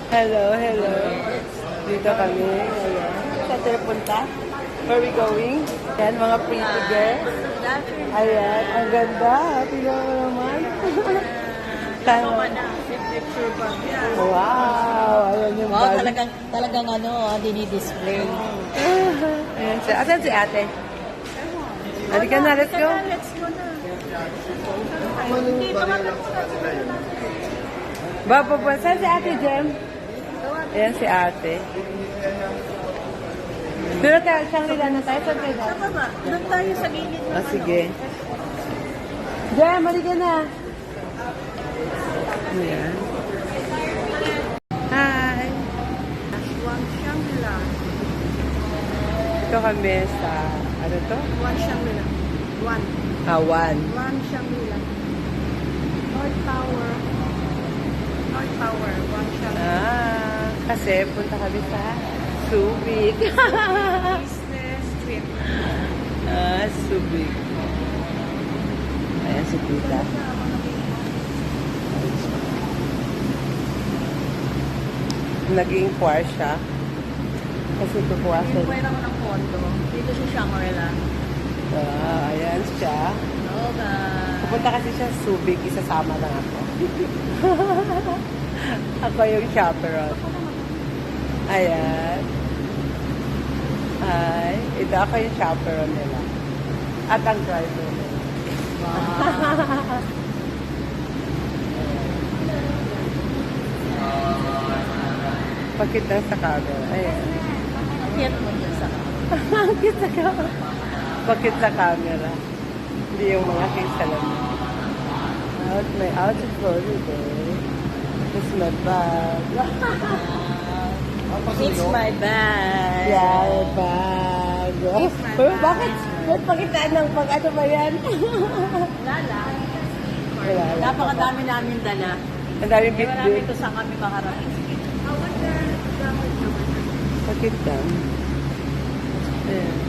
Hello, hello. Dito kami. Ayan. Saan tayo punta? Where we going? Ayan, mga pretty girls. Ayan, ang ganda. Tingnan mo naman. Tama. Wow! Ayan yung Wow, bag. talagang dinidisplay. Ayan siya. Asan si ate? Halika na, let's go. Let's go na. Baba po. Saan si ate, Jem? Ayan si ate. Pero tayo, Shangri-La na tayo. Saan tayo tayo? Baba, doon tayo sa gilid na. Sige. Jem, halika na. Ayan. Hi. One Shangri-La. Ito kami sa, ano to? One Shangri-La. One. One. One Shangri-La. North Tower. North Tower. One Shangri-La. Kasi punta kami sa Subic. Business trip. Subic. Ayan si tita. Nag-inquire siya. Kasi tukuha siya. Pwede ako ng kondo. Dito sa Shangri-La. Ayan siya. Yoga. Pupunta kasi siya sa Subic. Isasama lang ako. Ako yung chaperone. Ayan. Hi. Ito ako yung chaperone nila. At ang driver nila. Pakita sa camera. Ayan. Kiyat mo dyan sa Pakita sa camera. Pakita sa camera. Hindi yung mga salamin. May outfit for today. It's my bag. It's my bag. Yeah, my bag. Pero bakit? Ba't pakitaan ng pag-ano ba yan? Lala. Wala lang. Napakadami namin dala. Ang dami Kaya marami bit-bit. ito sa kami makarating. Pakita. Ayan.